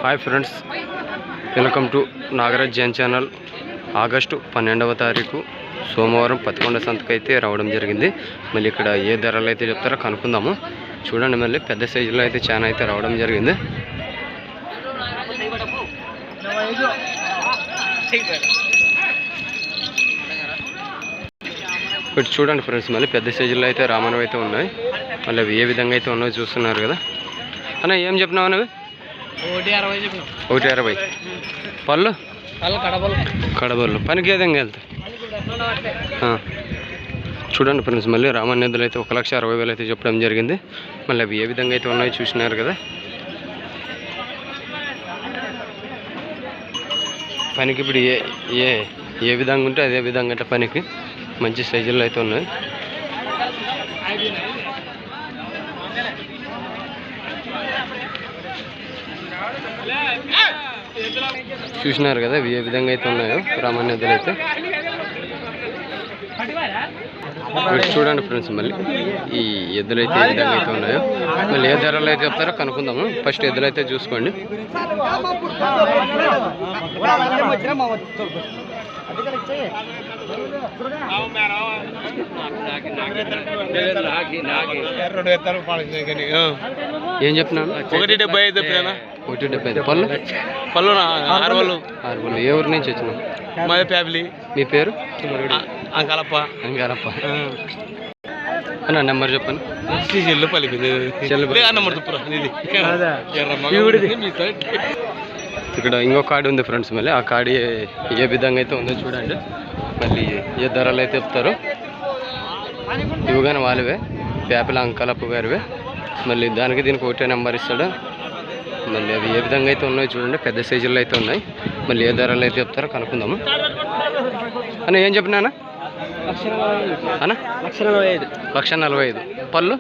Hi friends, welcome to Nagaraj Jain channel. August 12వ తారీఖు సోమవారం 11 సంతకు అయితే రావడం జరిగింది. మళ్ళీ ఇక్కడ ఏ ధరలు అయితే చెప్తారో కనుక్కుందాము. చూడండి, మళ్ళీ పెద్ద సైజులో అయితే చాలా అయితే రావడం జరిగింది. ఇప్పుడు చూడండి ఫ్రెండ్స్, మళ్ళీ పెద్ద సైజులో అయితే రామనవి అయితే ఉన్నాయి. మళ్ళీ అవి ఏ విధంగా అయితే ఉన్నాయో చూస్తున్నారు కదా. అన్న ఏం చెప్పినావు అన్నవి? 160. పళ్ళు కడబళ్ళు పనికి ఏ విధంగా వెళ్తాయి? చూడండి ఫ్రెండ్స్, మళ్ళీ రామన్నెద్దులు అయితే 1,60,000 అయితే చెప్పడం జరిగింది. మళ్ళీ అవి ఏ విధంగా అయితే ఉన్నాయో చూసినారు కదా. పనికి ఇప్పుడు ఏ విధంగా ఉంటే అదే విధంగా అంటే పనికి మంచి సైజుల్లో అయితే ఉన్నాయి. చూసినారు కదా ఏ విధంగా అయితే ఉన్నాయో రామన్నెద్దులు అయితే. చూడండి ఫ్రెండ్స్, మళ్ళీ ఈ ఎద్దులు అయితే ఏ విధంగా అయితే ఉన్నాయో మళ్ళీ ఏ ధరలు అయితే చెప్తారో కనుక్కుందాము. ఫస్ట్ ఎద్దులు అయితే చూసుకోండి. ఏం చెప్తున్నాను? 175. 175. పళ్ళు 6 ఏ ఊరి నుంచి వచ్చినాం? మాది ఫ్యామిలీ. మీ పేరు? అంకాలప్ప. అన్న నెంబర్ చెప్పండి. ఇక్కడ ఇంకో కార్డు ఉంది ఫ్రెండ్స్. మళ్ళీ ఆ కార్డు ఏ విధంగా అయితే ఉందో చూడండి. మళ్ళీ ఏ ధరలు అయితే చెప్తారో. ఇవి కానీ వాళ్ళవే, పేపల అంకాలప్ప గారివే. మళ్ళీ దానికి దీనికి ఒకటే నెంబర్ ఇస్తాడు. మళ్ళీ అవి ఏ విధంగా అయితే ఉన్నాయో చూడండి. పెద్ద సైజుల్లో అయితే ఉన్నాయి. మళ్ళీ ఏ ధరలు అయితే చెప్తారో కనుక్కుందాము. అన్న ఏం చెప్పినా అన్న? 1,45. పళ్ళు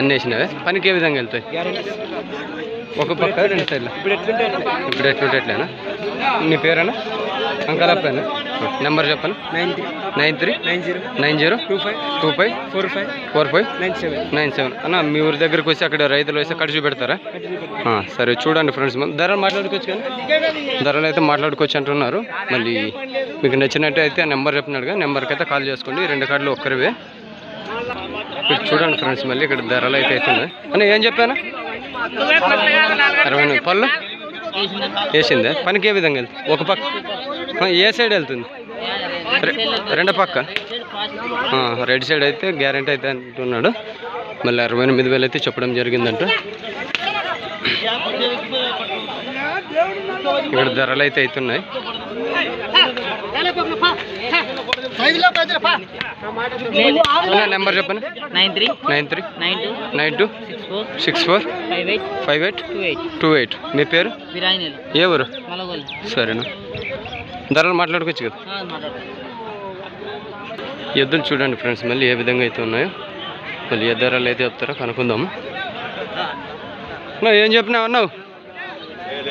అన్నేసినవే. పనికి ఏ విధంగా వెళ్తాయి? ఒక పక్క 2 సైడ్లు. ఇప్పుడు ఎట్లుంటేనా? నీ పేరేనా? అంకాలప్పేనా? నెంబర్ చెప్పండి. 939025454597. అన్న మీ ఊరి దగ్గరకు వచ్చి అక్కడ రైతులు వేసి అక్కడ చూపెడతారా? సరే చూడండి ఫ్రెండ్స్, ధరలు మాట్లాడుకోవచ్చు కానీ ధరలు అయితే మాట్లాడుకోవచ్చు అంటున్నారు. మళ్ళీ మీకు నచ్చినట్టు అయితే ఆ నెంబర్ చెప్పినాడుగా, నెంబర్కి అయితే కాల్ చేసుకోండి. 2 కార్డులు ఒక్కరివే. ఇక్కడ చూడండి ఫ్రెండ్స్, మళ్ళీ ఇక్కడ ధరలు అయితే అవుతున్నాయి. అన్న ఏం చెప్పానా? 60. పళ్ళు వేసిందే. పనికి ఏ విధంగా వెళ్తుంది? ఒక పక్క ఏ సైడ్ వెళ్తుంది? 2 పక్క. రెడ్ సైడ్ అయితే గ్యారెంటీ అయితే అంటున్నాడు. మళ్ళీ 68,000 అయితే చెప్పడం జరిగిందంట. ఇక్కడ ధరలు అయితే అవుతున్నాయి. నెంబర్ చెప్పండి. 9392645828. మీ పేరు? ఏ ఊరు? సరేనా, ధరలు మాట్లాడుకోవచ్చు కదా. ఎద్దులు చూడండి ఫ్రెండ్స్, మళ్ళీ ఏ విధంగా అయితే ఉన్నాయో మళ్ళీ ఏ ధరలు అయితే చెప్తారో కనుక్కుందాము. ఏం చెప్పినావు అన్నావు?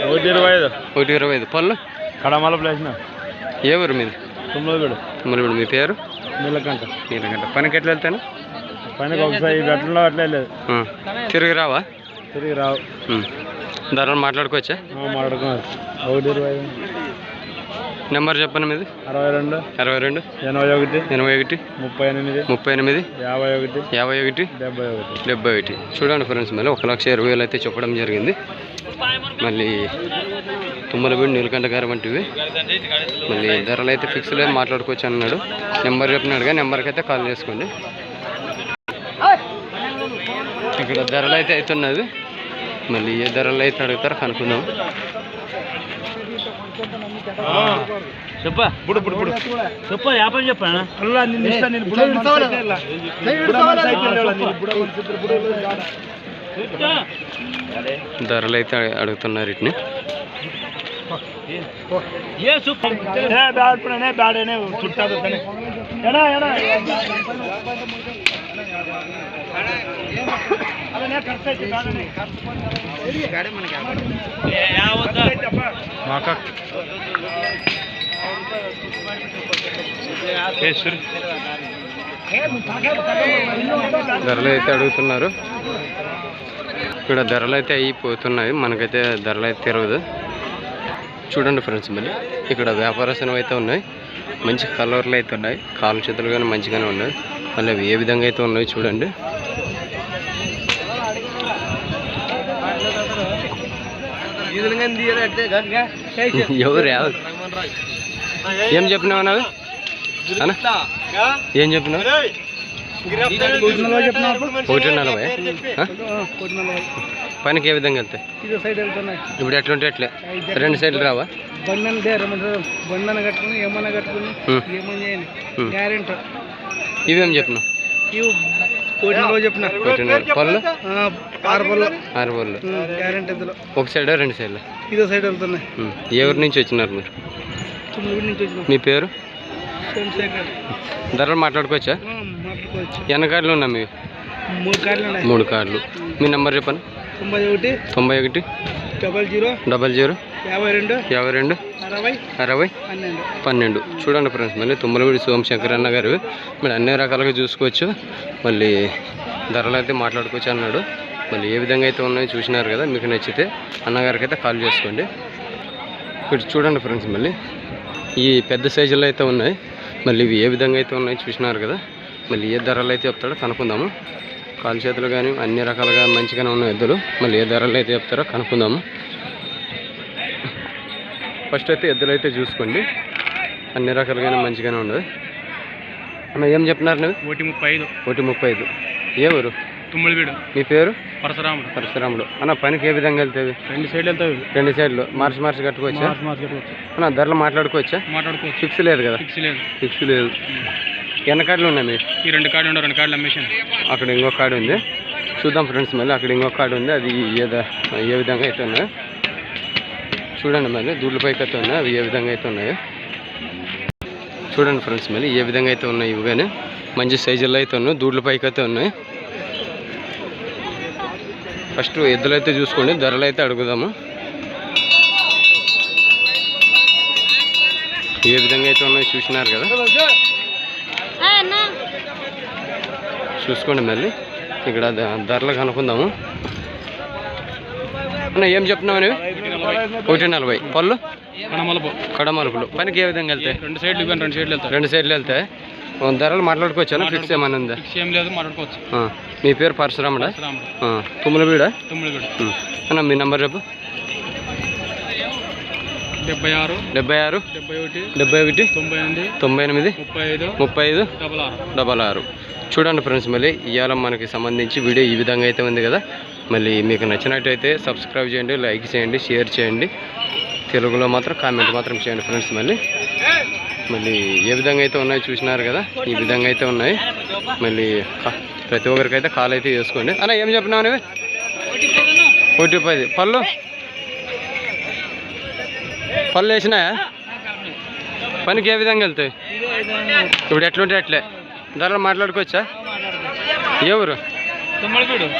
125. పళ్ళు కడమల ప్లేస్. ఏ ఊరు మీది? తుమ్మలగూడు. మీ పేరు? నీలకంఠ. పనికి ఎట్లా వెళ్తాను? పనికి ఒకసారి గట్లలో అట్లే లేదు. తిరిగి రావు. ధరలు మాట్లాడుకోవచ్చా? మాట్లాడుకోవచ్చు. 125. నెంబర్ చెప్పండి మీది? 62 81 38 38 51 71. చూడండి ఫ్రెండ్స్, మళ్ళీ 1,20,000 అయితే చెప్పడం జరిగింది. మళ్ళీ తుమ్మలగూడి నీలకంఠ గారు వంటివి. మళ్ళీ ధరలు అయితే ఫిక్స్ లేదు, మాట్లాడుకోవచ్చు అన్నాడు. నెంబర్ చెప్పినాడుగా, నెంబర్కి అయితే కాల్ చేసుకోండి. ఇక్కడ ధరలు అయితే అవుతున్నది. మళ్ళీ ఏ ధరలు అయితే అడుగుతారో కనుక్కుందాం. ధరలు అయితే అడుగుతున్నారు వీటిని. ధరలు అయితే అడుగుతున్నారు. ఇక్కడ ధరలు అయితే అయిపోతున్నాయి, మనకైతే ధరలు అయితే తిరగదు. చూడండి ఫ్రెండ్స్, మళ్ళీ ఇక్కడ వ్యాపారస్తులు అయితే ఉన్నాయి, మంచి కలర్లు అయితే ఉన్నాయి, కాలు చేతులు కానీ మంచిగానే ఉన్నాయి. మళ్ళీ అవి ఏ విధంగా అయితే ఉన్నాయి చూడండి. ఎవరు ఏం చెప్పినావు నావి అన్న, ఏం చెప్పినావు? 140. పనికి ఏ విధంగా వెళ్తాయి? ఇప్పుడు ఎట్లుంటే ఎట్లే 2 సైడ్లు రావా? ఇవేం చెప్పినావు? పళ్ళు 6 పళ్ళు. ఒక సైడ్ 2 సైడ్లు? ఇదో సైడ్ వెళ్తున్నాయి. ఏ ఊరి నుంచి వచ్చినారు మీరు? మీ పేరు? ధరలు మాట్లాడుకోవచ్చా? ఎన్ని కార్డులు ఉన్నా మీ? 3 కార్డులు. మీ నెంబర్ చెప్పండి. 91 00 52 60 12. చూడండి ఫ్రెండ్స్, మళ్ళీ తుమ్మలపూడి సోమశంకర్ అన్న గారు మీరు అన్ని రకాలుగా చూసుకోవచ్చు. మళ్ళీ ధరలు అయితే మాట్లాడుకోవచ్చు అన్నాడు. మళ్ళీ ఏ విధంగా అయితే ఉన్నాయో చూసినారు కదా, మీకు నచ్చితే అన్నగారికి అయితే కాల్ చేసుకోండి. ఇక్కడ చూడండి ఫ్రెండ్స్, మళ్ళీ ఈ పెద్ద సైజుల్లో అయితే ఉన్నాయి. మళ్ళీ ఇవి ఏ విధంగా అయితే ఉన్నాయో చూసినారు కదా, మళ్ళీ ఏ ధరలు అయితే చెప్తాడో కనుక్కుందాము. కాలు చేతులు కానీ అన్ని రకాలుగా మంచిగానే ఉన్నాయి ఎద్దులు. మళ్ళీ ఏ ధరలు అయితే చెప్తారో కనుక్కుందాము. ఫస్ట్ అయితే ఎద్దులు అయితే చూసుకోండి, అన్ని రకాలుగానే మంచిగానే ఉండదు. అన్న ఏం చెప్పినారు నువ్వు? 135. ఏ ఊరు? తుమ్మలపూడి. మీ పేరు? పరశురాముడు. అన్న పనికి ఏ విధంగా వెళ్తాయి? 2 సైడ్లు వెళ్తాయి. 2 సైడ్లు మార్చి కట్టుకోవచ్చా? అన్న ధరలు మాట్లాడుకోవచ్చా? ఫిక్స్ లేదు కదా? ఫిక్స్ లేదు. ఎన్ని కార్డులు ఉన్నాయి మీరు? ఈ 2 కార్డులు ఉన్నాయి. 2 కార్డులు అమ్మేసాను. అక్కడ ఇంకొక కార్డు ఉంది, చూద్దాం ఫ్రెండ్స్. మళ్ళీ అక్కడ ఇంకొక కార్డు ఉంది, అది ఏ విధంగా అయితే ఉన్నాయో చూడండి. మళ్ళీ దూడ్ల పైకి అయితే ఉన్నాయి, అవి ఏ విధంగా అయితే ఉన్నాయో చూడండి ఫ్రెండ్స్. మళ్ళీ ఏ విధంగా అయితే ఉన్నాయి, ఇవి కానీ మంచి సైజుల్లో అయితే ఉన్నాయి, దూడ్ల పైకి అయితే ఉన్నాయి. ఫస్ట్ ఎద్దులు అయితే చూసుకోండి, ధరలు అయితే అడుగుదాము. ఏ విధంగా అయితే ఉన్నాయో చూసినారు కదా, చూసుకోండి. మళ్ళీ ఇక్కడ ధరలు కనుక్కుందాము. అన్న ఏం చెప్తున్నావు నువ్వు? 140. పళ్ళు కడమలుపులు. పనికి ఏ విధంగా వెళ్తాయి? 2 సైడ్లు వెళ్తాయి. ధరలు మాట్లాడుకోవచ్చా? ఫిక్స్ ఏమన్నా ఉందా? మీ పేరు పరశురాముడా? తుమ్మలపూడా? అన్న మీ నెంబర్ చెప్పు. 76 71 98 35 66. చూడండి ఫ్రెండ్స్, మళ్ళీ ఇవాళ మనకి సంబంధించి వీడియో ఈ విధంగా అయితే ఉంది కదా. మళ్ళీ మీకు నచ్చినట్టయితే సబ్స్క్రైబ్ చేయండి, లైక్ చేయండి, షేర్ చేయండి, తెలుగులో మాత్రం కామెంట్ మాత్రం చేయండి ఫ్రెండ్స్. మళ్ళీ ఏ విధంగా అయితే ఉన్నాయో చూసినారు కదా, ఈ విధంగా అయితే ఉన్నాయి. మళ్ళీ ప్రతి ఒక్కరికి అయితే కాల్ అయితే చేసుకోండి. అన్న ఏం చెప్పినావు నువ్వు? 110. పళ్ళు వేసినాయా? పనికి ఏ విధంగా వెళ్తాయి? ఇప్పుడు ఎట్లుంటే అట్లే ధరలు మాట్లాడుకోవచ్చా? ఏ ఊరు?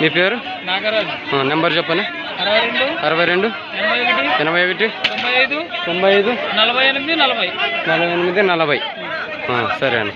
మీ పేరు? నెంబర్ చెప్పండి. 62 81 95 48 40. సరే అండి.